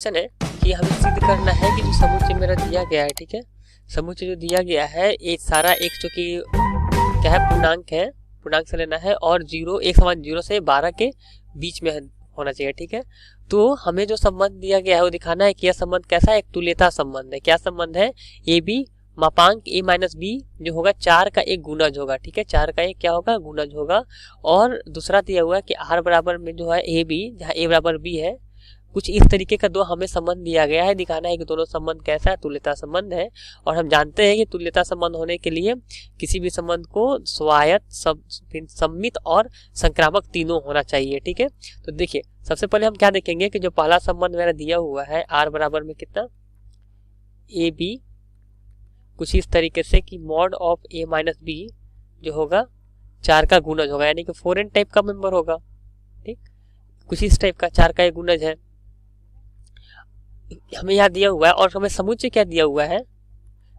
Question है कि हमें सिद्ध करना है कि जो समुच्चय मेरा दिया गया है, ठीक है, समुच्चय जो दिया गया है ये सारा x जो कि क्या है, पूर्णांक से लेना है और जीरो एक समान 0 से 12 के बीच में होना चाहिए, ठीक है। तो हमें जो संबंध दिया गया है वो दिखाना है कि यह संबंध कैसा है, एक तुल्यता संबंध है। क्या संबंध है, ए बी मापांक a माइनस बी जो होगा 4 का एक गुणज होगा, ठीक है, 4 का एक क्या होगा, गुणज होगा। और दूसरा दिया हुआ है कि r बराबर में जो है ए बी, जहाँ a बराबर b है, कुछ इस तरीके का दो हमें संबंध दिया गया है। दिखाना है कि दोनों संबंध कैसा है, तुल्यता संबंध है। और हम जानते हैं कि तुल्यता संबंध होने के लिए किसी भी संबंध को स्वायत्त, सम्मित और संक्रामक तीनों होना चाहिए, ठीक है। तो देखिए सबसे पहले हम क्या देखेंगे कि जो पहला संबंध मेरा दिया हुआ है r बराबर में कितना, ए बी, कुछ इस तरीके से कि mod of a minus B जो होगा 4 का गुणज होगा, यानी कि 4n टाइप का मेंबर होगा, ठीक, कुछ इस टाइप का 4 का एक गुणज है हमें यहाँ दिया हुआ है। और हमें समुच्चय क्या दिया हुआ है,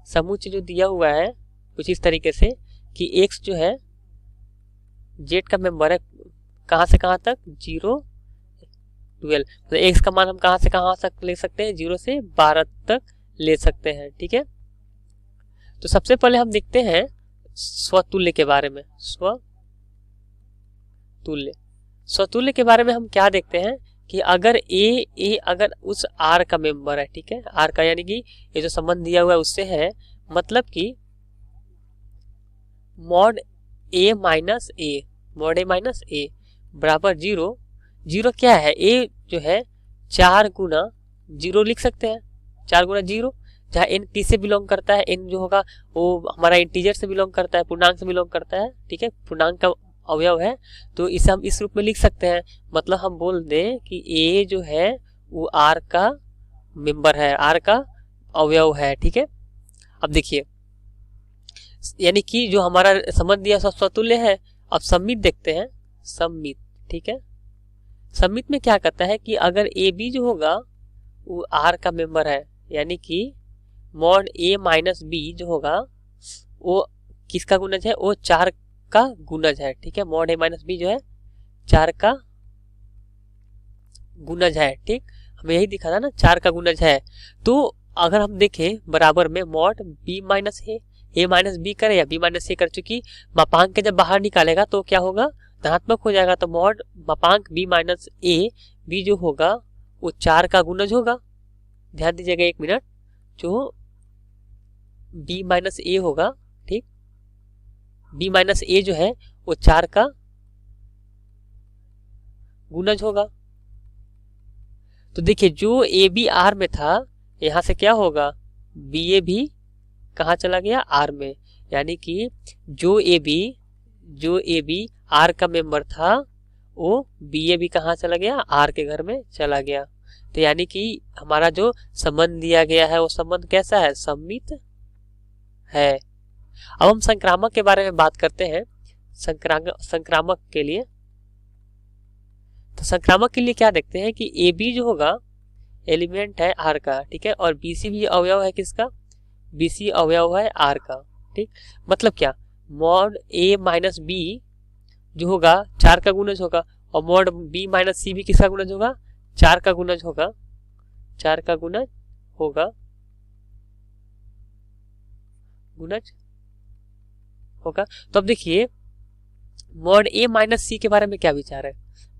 समुच्चय जो दिया हुआ है कुछ इस तरीके से कि x जो है z का मेंबर है, कहाँ से कहाँ तक, 0 12, तो x का मान हम कहाँ से कहाँ तक ले सकते हैं, 0 से 12 तक ले सकते हैं, ठीक है। तो सबसे पहले हम देखते हैं स्वतुल्य के बारे में। स्वतुल्य के बारे में हम क्या देखते हैं कि अगर ए अगर उस r का मेंबर है, ठीक है, r का यानी कि ये जो संबंध दिया हुआ है उससे है, मतलब कि मॉड a माइनस ए बराबर 0, 0 क्या है, a जो है 4 गुना 0 लिख सकते हैं, 4 गुना 0, जहाँ n t से बिलोंग करता है, n जो होगा वो हमारा इंटीजर से बिलोंग करता है, पूर्णांक से बिलोंग करता है, ठीक है, पूर्णांक का अवयव है, तो इसे हम इस रूप में लिख सकते हैं। मतलब हम बोल दें कि a जो है वो r का मेंबर है, r का अवयव है, ठीक है। अब देखिए यानी कि जो हमारा संबंध दिया स्वतुल्य है। अब सम्मित देखते हैं, सम्मित, ठीक है, सम्मित में क्या करता है कि अगर ए बी जो होगा वो r का मेंबर है, यानी कि मॉड a माइनस बी जो होगा वो किसका गुणज है, वो 4 का गुणज है, ठीक है, मॉड a माइनस बी जो है 4 का गुणज है, ठीक, हमें यही दिखा था ना, 4 का गुणज है। तो अगर हम देखें बराबर में मॉड b माइनस ए माइनस बी करे या b माइनस ए कर, चुकी मापांक के जब बाहर निकालेगा तो क्या होगा, धनात्मक हो जाएगा, तो मॉड मापांक b माइनस ए बी जो होगा वो 4 का गुणज होगा। ध्यान दीजिएगा 1 मिनट, जो b माइनस ए होगा, ठीक, b माइनस ए जो है वो 4 का गुणज होगा। तो देखिए जो ए बी आर में था, यहां से क्या होगा, बी ए भी कहाँ चला गया, आर में, यानी कि जो ए बी आर का मेंबर था वो बी ए भी कहाँ चला गया, आर के घर में चला गया। तो यानी कि हमारा जो संबंध दिया गया है वो संबंध कैसा है, सम्मित है। अब हम संक्रामक के बारे में बात करते हैं। संक्रामक के लिए, तो संक्रामक के लिए क्या देखते हैं कि ए बी जो होगा एलिमेंट है आर का, ठीक है, और बी सी भी अवयव है किसका, बी सी अवयव है आर का, ठीक। मतलब क्या, मॉड ए माइनस बी जो होगा 4 का गुणज होगा, और मॉड बी माइनस सी भी किसका गुणज होगा, 4 का गुणज होगा, 4 का गुणज होगा, तो अब देखिए मॉड ए माइनस सी के बारे में क्या विचार है।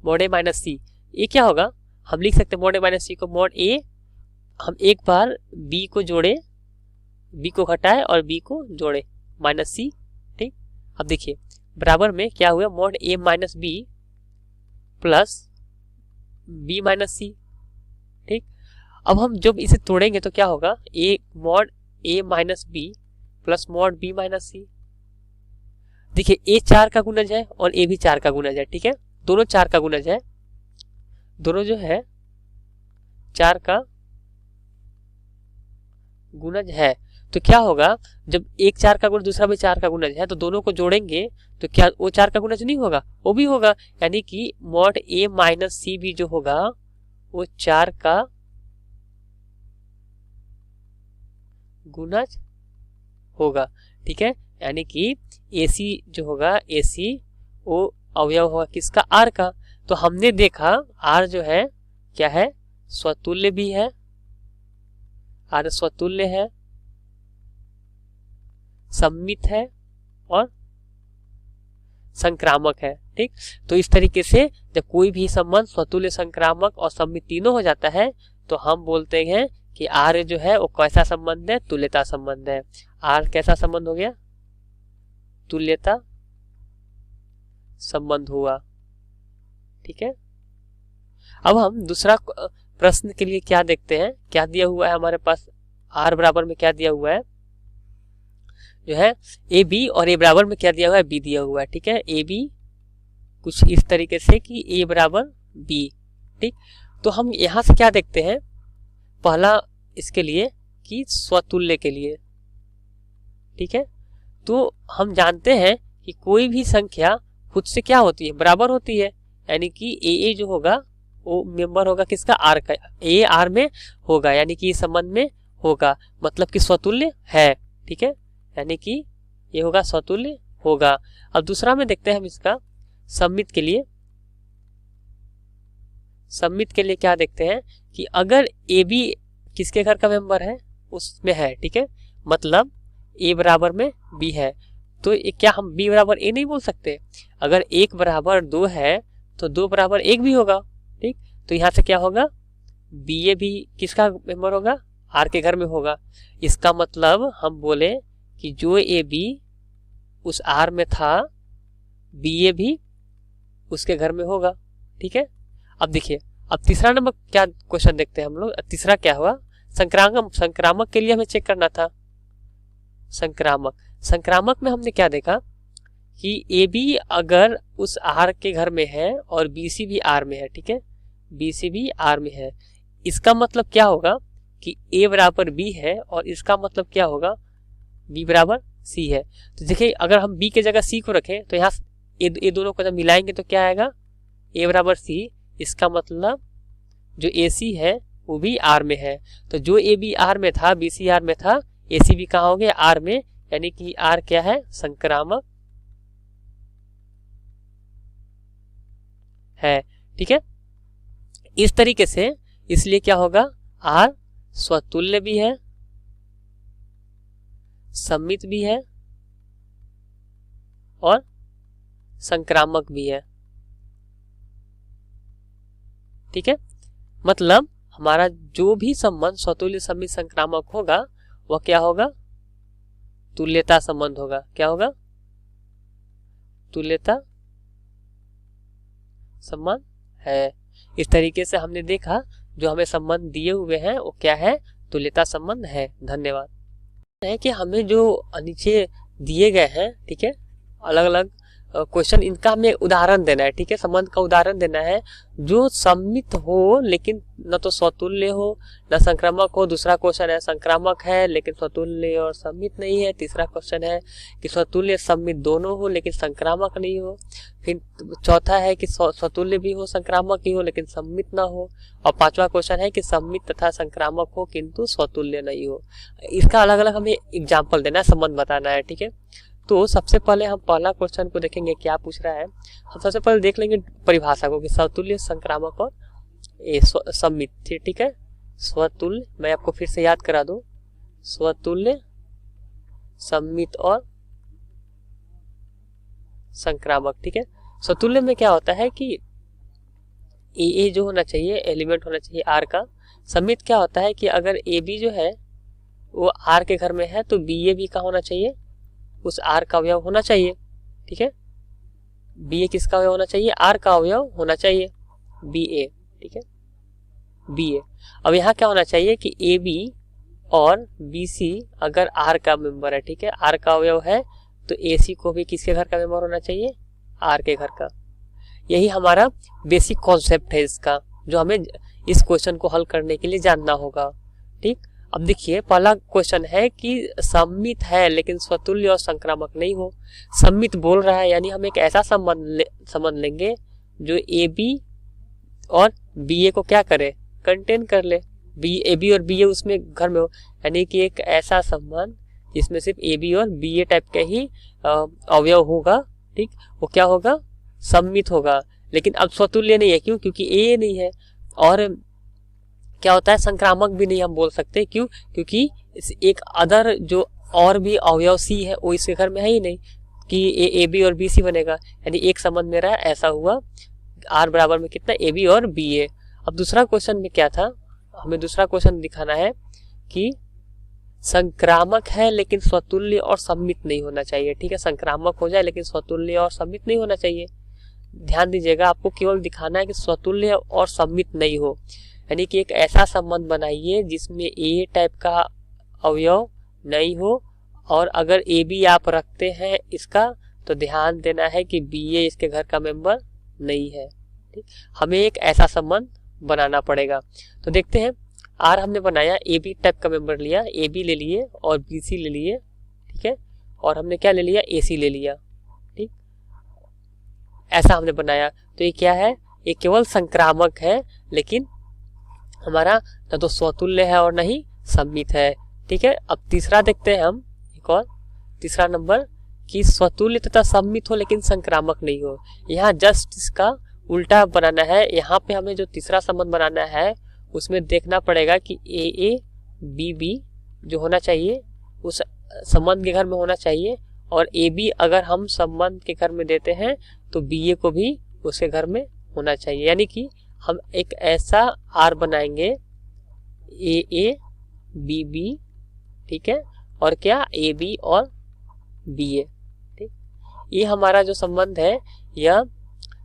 मॉड ए माइनस सी ये क्या होगा, हम लिख सकते हैं मॉड ए माइनस सी को, मॉड ए हम एक बार बी को जोड़े, बी को घटाए और बी को जोड़े, माइनस सी, ठीक। अब देखिए बराबर में क्या हुआ, mod A minus B plus B minus C, ठीक। अब हम जब इसे तोड़ेंगे तो क्या होगा, A mod A minus B plus mod B minus C. देखिए ए 4 का गुणज है और ए भी 4 का गुणज है, ठीक है, दोनों 4 का गुणज है, दोनों जो है 4 का गुणज है। तो क्या होगा, जब एक 4 का गुणज दूसरा भी 4 का गुणज है तो दोनों को जोड़ेंगे तो क्या वो 4 का गुणज नहीं होगा, वो भी होगा, यानी कि मॉड ए माइनस सी भी जो होगा वो 4 का गुणज होगा, ठीक है, यानी कि AC जो होगा, AC वो अवयव होगा किसका, R का। तो हमने देखा R जो है क्या है, स्वतुल्य भी है, आर स्वतुल्य है, सम्मित है और संक्रामक है। ठीक, तो इस तरीके से जब कोई भी संबंध स्वतुल्य, संक्रामक और सम्मित तीनों हो जाता है तो हम बोलते हैं कि आर जो है वो कैसा संबंध है, तुल्यता संबंध है। आर कैसा संबंध हो गया, तुल्यता संबंध हुआ। ठीक है, अब हम दूसरा प्रश्न के लिए क्या देखते हैं, क्या दिया हुआ है हमारे पास, आर बराबर में क्या दिया हुआ है जो है ए बी, और ए बराबर में क्या दिया हुआ है, बी दिया हुआ है। ठीक है, ए बी कुछ इस तरीके से कि ए बराबर बी। ठीक, तो हम यहां से क्या देखते हैं, पहला इसके लिए कि स्वतुल्य के लिए। ठीक है, तो हम जानते हैं कि कोई भी संख्या खुद से क्या होती है, बराबर होती है, यानी कि ए जो होगा वो मेंबर होगा किसका, आर का, ए आर में होगा, यानी कि इस संबंध में होगा, मतलब कि स्वतुल्य है। ठीक है, यानी कि ये होगा स्वतुल्य होगा। अब दूसरा में देखते हैं हम इसका सम्मित के लिए। सम्मित के लिए क्या देखते हैं कि अगर ए बी किसके घर का मेंबर है, उसमें है। ठीक है, मतलब ए बराबर में बी है, तो क्या हम बी बराबर ए नहीं बोल सकते, अगर 1 बराबर 2 है तो 2 बराबर 1 भी होगा। ठीक, तो यहाँ से क्या होगा, बी ए भी किसका मेंबर होगा, आर के घर में होगा। इसका मतलब हम बोले कि जो ए बी उस आर में था, बी ए भी उसके घर में होगा। ठीक है, अब देखिए, अब तीसरा नंबर क्या क्वेश्चन देखते हैं हम लोग। तीसरा क्या हुआ, संक्रामक के लिए हमें चेक करना था। संक्रामक में हमने क्या देखा कि ए बी अगर उस आर के घर में है और बी सी भी आर में है। ठीक है, बी सी भी आर में है, इसका मतलब क्या होगा कि ए बराबर बी है, और इसका मतलब क्या होगा, बी बराबर सी है। तो देखिए, अगर हम बी के जगह सी को रखें तो यहाँ ये दोनों को जब मिलाएंगे तो क्या आएगा, ए बराबर सी। इसका मतलब जो ए सी है वो भी आर में है, तो जो ए बी आर में था, बी सी आर में था, ए सी भी कहाँ हो गया, आर में, यानी कि आर क्या है, संक्रामक है। ठीक है, इस तरीके से, इसलिए क्या होगा, आर स्वतुल्य भी है, सम्मित भी है और संक्रामक भी है। ठीक है, मतलब हमारा जो भी संबंध स्वतुल्य, सम्मित, संक्रामक होगा वह क्या होगा, तुल्यता संबंध होगा। क्या होगा, तुल्यता संबंध है। इस तरीके से हमने देखा जो हमें संबंध दिए हुए हैं वो क्या है, तुल्यता संबंध है। धन्यवाद। है कि हमें जो नीचे दिए गए हैं, ठीक है, अलग अलग क्वेश्चन, इनका हमें उदाहरण देना है। ठीक है, संबंध का उदाहरण देना है जो सम्मित हो लेकिन न तो स्वतुल्य हो न संक्रामक हो। दूसरा क्वेश्चन है संक्रामक है लेकिन स्वतुल्य और सम्मित नहीं है। तीसरा क्वेश्चन है कि स्वतुल्य सम्मित दोनों हो लेकिन संक्रामक नहीं हो। फिर चौथा है कि स्वतुल्य भी हो, संक्रामक ही हो लेकिन सम्मित ना हो। और पांचवा क्वेश्चन है कि सम्मित तथा संक्रामक हो किंतु स्वतुल्य नहीं हो। इसका अलग अलग हमें एग्जाम्पल देना है, संबंध बताना है। ठीक है, तो सबसे पहले हम पहला क्वेश्चन को देखेंगे, क्या पूछ रहा है। हम सबसे पहले देख लेंगे परिभाषा को कि स्वतुल्य, संक्रामक और सम्मित। ठीक है, स्वतुल्य, मैं आपको फिर से याद करा दूं, स्वतुल्य, सम्मित और संक्रामक। ठीक है, स्वतुल्य में क्या होता है कि ए जो होना चाहिए, एलिमेंट होना चाहिए आर का। सम्मित क्या होता है कि अगर ए बी जो है वो आर के घर में है तो बी ए भी का होना चाहिए, उस आर का अवयव होना चाहिए। ठीक है, बी ए किसका अवयव होना चाहिए, आर का अवयव होना चाहिए, बी ए। ठीक है, बी ए। अब यहाँ क्या होना चाहिए कि ए बी और बी सी अगर आर का मेंबर है, ठीक है, आर का अवयव है, तो ए सी को भी किसके घर का मेंबर होना चाहिए, आर के घर का। यही हमारा बेसिक कॉन्सेप्ट है इसका, जो हमें इस क्वेश्चन को हल करने के लिए जानना होगा। ठीक, अब देखिए पहला क्वेश्चन है कि सम्मित है लेकिन स्वतुल्य और संक्रामक नहीं हो। सम्मित बोल रहा है यानी हम एक ऐसा संबंध लेंगे जो ए बी और बी ए को क्या करे, कंटेन कर ले। ए बी और बी ए उसमें घर में हो, यानी कि एक ऐसा संबंध जिसमें सिर्फ ए बी और बी ए टाइप के ही अवयव होगा। ठीक, वो क्या होगा, सम्मित होगा। लेकिन अब स्वतुल्य नहीं है, क्यों, क्योंकि ए नहीं है। और क्या होता है, संक्रामक भी नहीं हम बोल सकते। क्यों? क्योंकि एक अदर जो और भी अवयव सी है वो इसके घर में है ही नहीं कि ए बी और बी सी बनेगा। यानी एक संबंध मेरा ऐसा हुआ, आर बराबर में कितना, ए बी और बी ए। अब दूसरा क्वेश्चन में क्या था, हमें दूसरा क्वेश्चन दिखाना है कि संक्रामक है लेकिन स्वतुल्य और सममित नहीं होना चाहिए। ठीक है, संक्रामक हो जाए लेकिन स्वतुल्य और सममित नहीं होना चाहिए। ध्यान दीजिएगा, आपको केवल दिखाना है कि स्वतुल्य और सममित नहीं हो, यानी कि एक ऐसा संबंध बनाइए जिसमें ए टाइप का अवयव नहीं हो, और अगर ए बी आप रखते हैं इसका तो ध्यान देना है कि बी ए इसके घर का मेंबर नहीं है। ठीक, हमें एक ऐसा संबंध बनाना पड़ेगा। तो देखते हैं, आर हमने बनाया, ए बी टाइप का मेंबर लिया, ए बी ले लिए और बी सी ले लिए। ठीक है, और हमने क्या ले लिया, ए सी ले लिया। ठीक, ऐसा हमने बनाया। तो ये क्या है, ये केवल संक्रामक है लेकिन हमारा न तो स्वतुल्य है और नहीं सममित है। ठीक है, अब तीसरा देखते हैं हम, एक और तीसरा नंबर कि स्वतुल्य तथा सममित हो लेकिन संक्रामक नहीं हो। यहाँ जस्ट इसका उल्टा बनाना है। यहाँ पे हमें जो तीसरा संबंध बनाना है उसमें देखना पड़ेगा कि ए बी बी जो होना चाहिए उस संबंध के घर में होना चाहिए, और ए बी अगर हम संबंध के घर में देते हैं तो बी ए को भी उसके घर में होना चाहिए। यानी कि हम एक ऐसा आर बनाएंगे, ए बी बी, ठीक है, और क्या, ए बी और बी ए। ठीक, ये हमारा जो संबंध है यह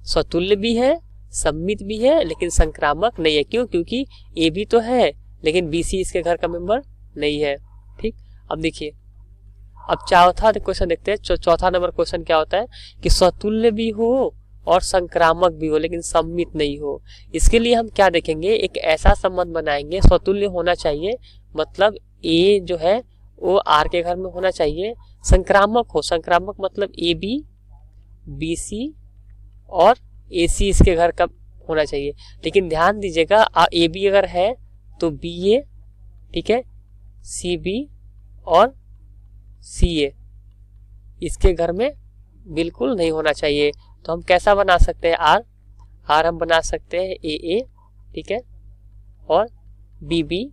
स्वतुल्य भी है, सममित भी है, लेकिन संक्रामक नहीं है। क्यों? क्योंकि ए बी तो है लेकिन बी सी इसके घर का मेंबर नहीं है। ठीक, अब देखिए, अब चौथा क्वेश्चन देखते हैं। चौथा नंबर क्वेश्चन क्या होता है कि स्वतुल्य भी हो और संक्रामक भी हो लेकिन सममित नहीं हो। इसके लिए हम क्या देखेंगे, एक ऐसा संबंध बनाएंगे, स्वतुल्य होना चाहिए, मतलब ए जो है वो आर के घर में होना चाहिए। संक्रामक हो, संक्रामक मतलब ए बी, बी सी और ए सी इसके घर का होना चाहिए। लेकिन ध्यान दीजिएगा, ए बी अगर है तो बी ए, ठीक है, सी बी और सी ए इसके घर में बिल्कुल नहीं होना चाहिए। तो हम कैसा बना सकते हैं, आर हम बना सकते हैं ए, ठीक है, और बी बी,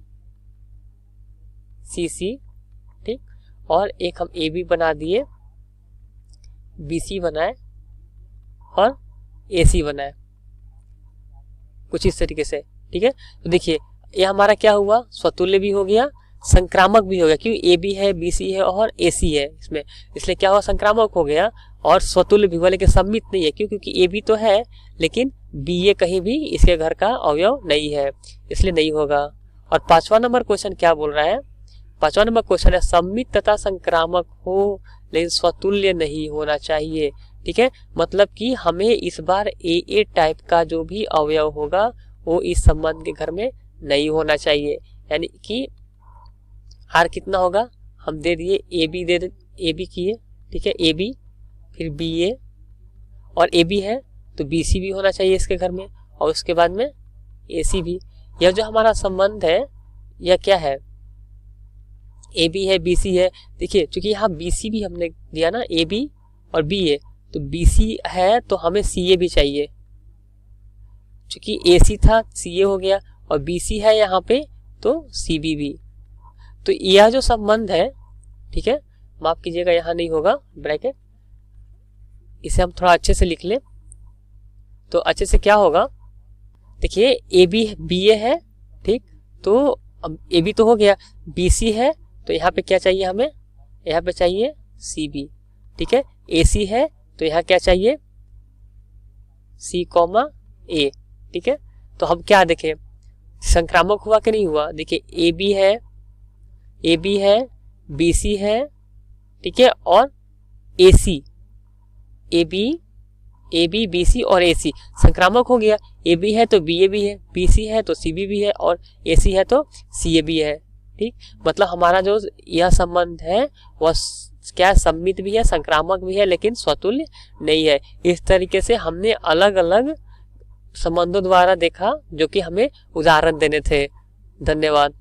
सी सी, ठीक, और एक हम ए बी बना दिए, बी सी बनाए और ए सी बनाए, कुछ इस तरीके से। ठीक है, तो देखिए ये हमारा क्या हुआ, स्वतुल्य भी हो गया, संक्रामक भी हो गया। क्यों? ए बी है, बी सी है और ए सी है इसमें, इसलिए क्या हुआ, संक्रामक हो गया। और स्वतुल्य भी हुआ लेकिन सममित नहीं है। क्यों? क्योंकि ए बी तो है लेकिन बी ए कहीं भी इसके घर का अवयव नहीं है, इसलिए नहीं होगा। और पांचवा नंबर क्वेश्चन क्या बोल रहा है, पांचवा नंबर क्वेश्चन है सममित तथा संक्रामक हो लेकिन स्वतुल्य नहीं होना चाहिए। ठीक है, मतलब कि हमें इस बार ए टाइप का जो भी अवयव होगा वो इस संबंध के घर में नहीं होना चाहिए। यानी कि आर कितना होगा, हम दे दिए ए बी किए, ठीक है, ए बी फिर बी ए, और ए बी है तो बी सी भी होना चाहिए इसके घर में, और उसके बाद में ए सी भी। यह जो हमारा संबंध है यह क्या है, ए बी है, बी सी है। देखिए चूंकि यहाँ बी सी भी हमने दिया ना, ए बी और बी ए, तो बी सी है तो हमें सी ए भी चाहिए। चूंकि ए सी था, सी ए हो गया, और बी सी है यहाँ पे तो सी बी भी। तो यह जो संबंध है, ठीक है, माफ कीजिएगा यहाँ नहीं होगा ब्रैकेट, इसे हम थोड़ा अच्छे से लिख लें तो अच्छे से क्या होगा। देखिए ए बी बी ए है, ठीक, तो अब ए बी तो हो गया, बी सी है तो यहाँ पे क्या चाहिए हमें, यहाँ पे चाहिए सी बी, ठीक है, ए सी है तो यहाँ क्या चाहिए, सी कॉमा ए, ठीक है। तो हम क्या देखें, संक्रामक हुआ कि नहीं हुआ, देखिए ए बी है, बी सी है, ठीक है, और ए सी, ए बी बी सी और ए सी संक्रामक हो गया। ए बी है तो बी ए भी है, बी सी है तो सी बी भी है, और ए सी है तो सी ए भी है। ठीक, मतलब हमारा जो यह संबंध है वह क्या सम्मित भी है, संक्रामक भी है, लेकिन स्वतुल्य नहीं है। इस तरीके से हमने अलग अलग संबंधों द्वारा देखा जो कि हमें उदाहरण देने थे। धन्यवाद।